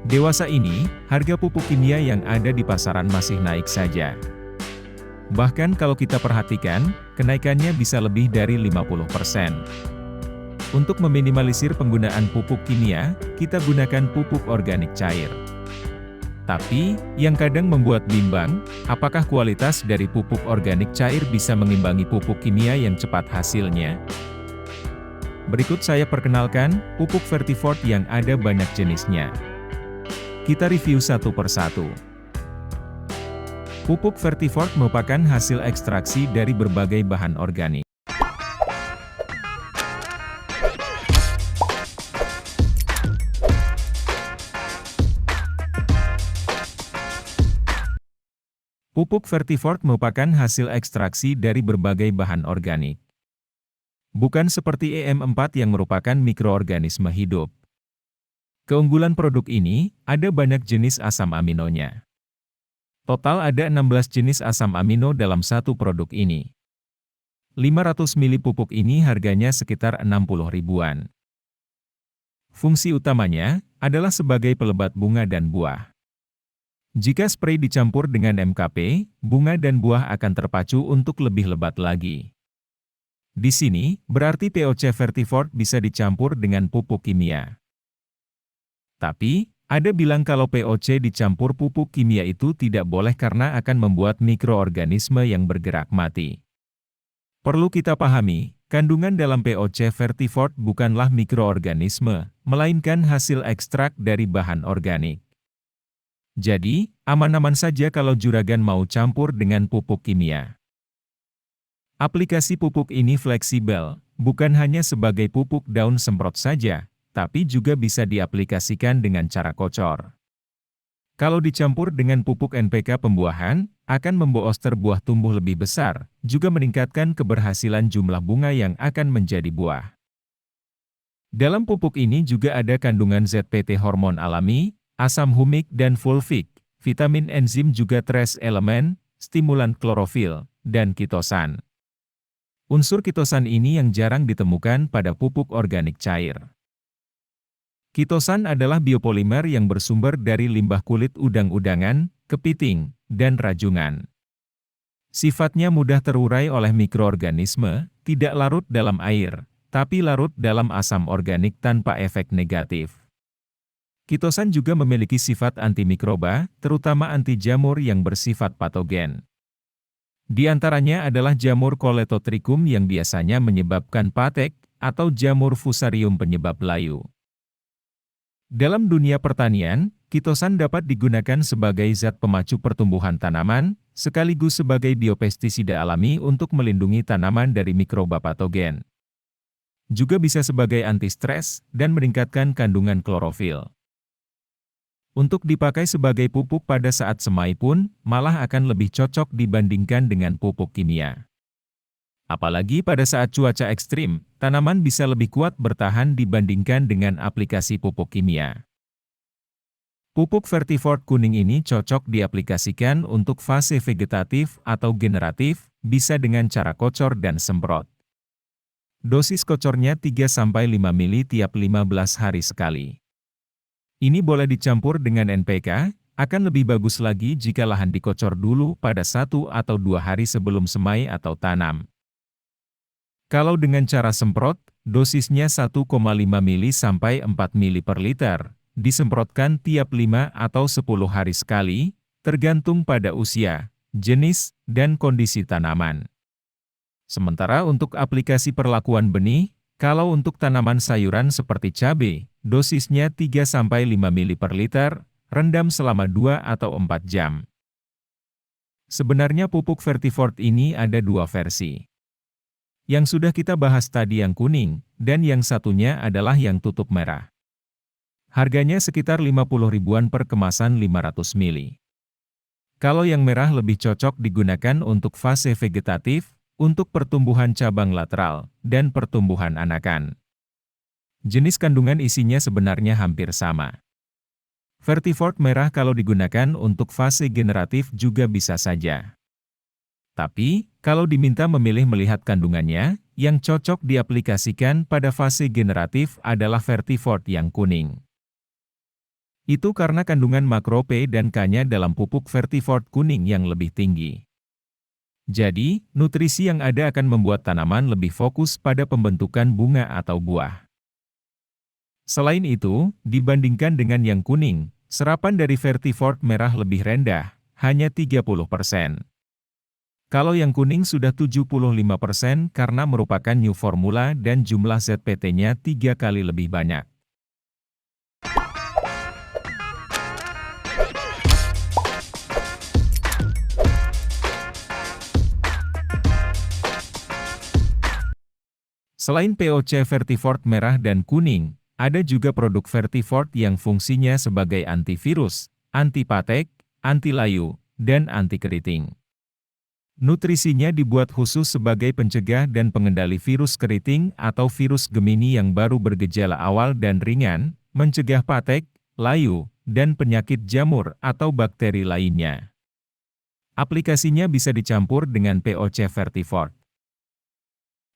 Dewasa ini, harga pupuk kimia yang ada di pasaran masih naik saja. Bahkan kalau kita perhatikan, kenaikannya bisa lebih dari 50%. Untuk meminimalisir penggunaan pupuk kimia, kita gunakan pupuk organik cair. Tapi, yang kadang membuat bimbang, apakah kualitas dari pupuk organik cair bisa mengimbangi pupuk kimia yang cepat hasilnya? Berikut saya perkenalkan, pupuk Vertifort yang ada banyak jenisnya. Kita review satu persatu. Pupuk Vertifort merupakan hasil ekstraksi dari berbagai bahan organik. Pupuk Vertifort merupakan hasil ekstraksi dari berbagai bahan organik. Bukan seperti EM4 yang merupakan mikroorganisme hidup. Keunggulan produk ini, ada banyak jenis asam aminonya. Total ada 16 jenis asam amino dalam satu produk ini. 500 ml pupuk ini harganya sekitar 60 ribuan. Fungsi utamanya adalah sebagai pelebat bunga dan buah. Jika spray dicampur dengan MKP, bunga dan buah akan terpacu untuk lebih lebat lagi. Di sini, berarti POC Vertifort bisa dicampur dengan pupuk kimia. Tapi, ada bilang kalau POC dicampur pupuk kimia itu tidak boleh karena akan membuat mikroorganisme yang bergerak mati. Perlu kita pahami, kandungan dalam POC Vertifort bukanlah mikroorganisme, melainkan hasil ekstrak dari bahan organik. Jadi, aman-aman saja kalau juragan mau campur dengan pupuk kimia. Aplikasi pupuk ini fleksibel, bukan hanya sebagai pupuk daun semprot saja, tapi juga bisa diaplikasikan dengan cara kocor. Kalau dicampur dengan pupuk NPK pembuahan, akan membooster buah tumbuh lebih besar, juga meningkatkan keberhasilan jumlah bunga yang akan menjadi buah. Dalam pupuk ini juga ada kandungan ZPT hormon alami, asam humik dan fulvik, vitamin enzim juga trace elemen, stimulan klorofil, dan kitosan. Unsur kitosan ini yang jarang ditemukan pada pupuk organik cair. Kitosan adalah biopolimer yang bersumber dari limbah kulit udang-udangan, kepiting, dan rajungan. Sifatnya mudah terurai oleh mikroorganisme, tidak larut dalam air, tapi larut dalam asam organik tanpa efek negatif. Kitosan juga memiliki sifat antimikroba, terutama anti jamur yang bersifat patogen. Di antaranya adalah jamur Coletotrichum yang biasanya menyebabkan patek, atau jamur Fusarium penyebab layu. Dalam dunia pertanian, kitosan dapat digunakan sebagai zat pemacu pertumbuhan tanaman, sekaligus sebagai biopestisida alami untuk melindungi tanaman dari mikroba patogen. Juga bisa sebagai anti-stres dan meningkatkan kandungan klorofil. Untuk dipakai sebagai pupuk pada saat semai pun, malah akan lebih cocok dibandingkan dengan pupuk kimia. Apalagi pada saat cuaca ekstrim, tanaman bisa lebih kuat bertahan dibandingkan dengan aplikasi pupuk kimia. Pupuk Vertifort kuning ini cocok diaplikasikan untuk fase vegetatif atau generatif, bisa dengan cara kocor dan semprot. Dosis kocornya 3-5 ml tiap 15 hari sekali. Ini boleh dicampur dengan NPK, akan lebih bagus lagi jika lahan dikocor dulu pada 1 atau 2 hari sebelum semai atau tanam. Kalau dengan cara semprot, dosisnya 1,5 ml sampai 4 ml per liter, disemprotkan tiap 5 atau 10 hari sekali, tergantung pada usia, jenis, dan kondisi tanaman. Sementara untuk aplikasi perlakuan benih, kalau untuk tanaman sayuran seperti cabai, dosisnya 3-5 ml per liter, rendam selama 2 atau 4 jam. Sebenarnya pupuk Vertifort ini ada dua versi. Yang sudah kita bahas tadi yang kuning, dan yang satunya adalah yang tutup merah. Harganya sekitar 50 ribuan per kemasan 500 ml. Kalau yang merah lebih cocok digunakan untuk fase vegetatif, untuk pertumbuhan cabang lateral, dan pertumbuhan anakan. Jenis kandungan isinya sebenarnya hampir sama. Vertifort merah kalau digunakan untuk fase generatif juga bisa saja. Tapi, kalau diminta memilih melihat kandungannya, yang cocok diaplikasikan pada fase generatif adalah Vertifort yang kuning. Itu karena kandungan makro P dan K-nya dalam pupuk Vertifort kuning yang lebih tinggi. Jadi, nutrisi yang ada akan membuat tanaman lebih fokus pada pembentukan bunga atau buah. Selain itu, dibandingkan dengan yang kuning, serapan dari Vertifort merah lebih rendah, hanya 30%. Kalau yang kuning sudah 75% karena merupakan new formula dan jumlah ZPT-nya 3 kali lebih banyak. Selain POC Vertifort merah dan kuning, ada juga produk Vertifort yang fungsinya sebagai antivirus, anti patek, anti layu, dan anti keriting. Nutrisinya dibuat khusus sebagai pencegah dan pengendali virus keriting atau virus Gemini yang baru bergejala awal dan ringan, mencegah patek, layu, dan penyakit jamur atau bakteri lainnya. Aplikasinya bisa dicampur dengan POC Vertifort.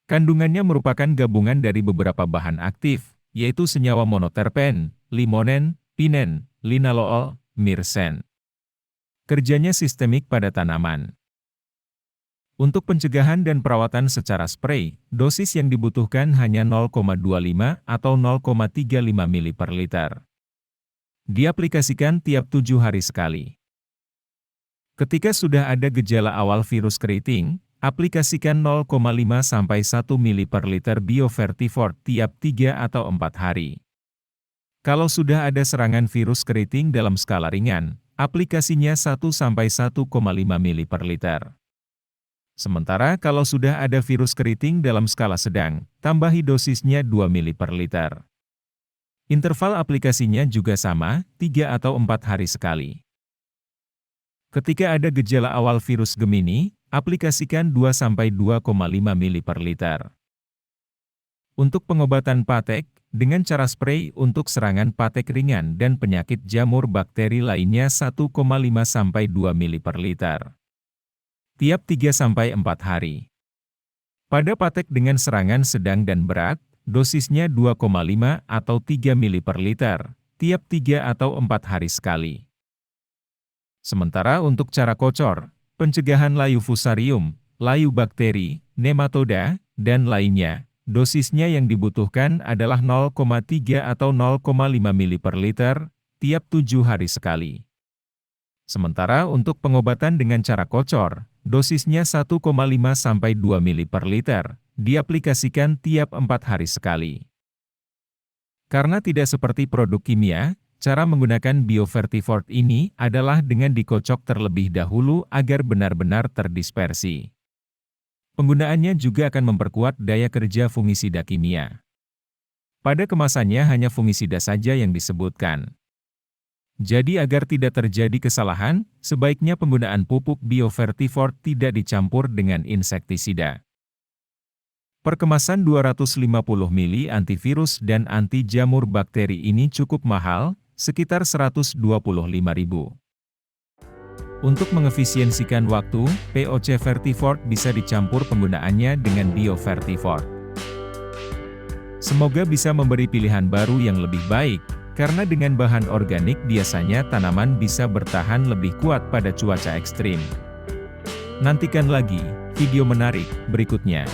Kandungannya merupakan gabungan dari beberapa bahan aktif, yaitu senyawa monoterpen, limonen, pinen, linalool, myrcen. Kerjanya sistemik pada tanaman. Untuk pencegahan dan perawatan secara spray, dosis yang dibutuhkan hanya 0,25 atau 0,35 ml per liter. Diaplikasikan tiap 7 hari sekali. Ketika sudah ada gejala awal virus keriting, aplikasikan 0,5 sampai 1 ml per liter BioVertifort tiap 3 atau 4 hari. Kalau sudah ada serangan virus keriting dalam skala ringan, aplikasinya 1 sampai 1,5 ml per liter. Sementara kalau sudah ada virus keriting dalam skala sedang, tambahi dosisnya 2 ml per liter. Interval aplikasinya juga sama, 3 atau 4 hari sekali. Ketika ada gejala awal virus Gemini, aplikasikan 2-2,5 ml per liter. Untuk pengobatan patek, dengan cara spray untuk serangan patek ringan dan penyakit jamur bakteri lainnya 1,5-2 ml per liter. Tiap 3-4 hari. Pada patek dengan serangan sedang dan berat, dosisnya 2,5 atau 3 ml per liter, tiap 3 atau 4 hari sekali. Sementara untuk cara kocor, pencegahan layu fusarium, layu bakteri, nematoda, dan lainnya, dosisnya yang dibutuhkan adalah 0,3 atau 0,5 ml per liter, tiap 7 hari sekali. Sementara untuk pengobatan dengan cara kocor, dosisnya 1,5 sampai 2 ml per liter, diaplikasikan tiap 4 hari sekali. Karena tidak seperti produk kimia, cara menggunakan BioVertifort ini adalah dengan dikocok terlebih dahulu agar benar-benar terdispersi. Penggunaannya juga akan memperkuat daya kerja fungisida kimia. Pada kemasannya hanya fungisida saja yang disebutkan. Jadi agar tidak terjadi kesalahan, sebaiknya penggunaan pupuk BioVertifort tidak dicampur dengan insektisida. Perkemasan 250 ml antivirus dan anti jamur bakteri ini cukup mahal, sekitar Rp125.000. Untuk mengefisiensikan waktu, POC Vertifort bisa dicampur penggunaannya dengan BioVertifort. Semoga bisa memberi pilihan baru yang lebih baik, karena dengan bahan organik biasanya tanaman bisa bertahan lebih kuat pada cuaca ekstrim. Nantikan lagi video menarik berikutnya.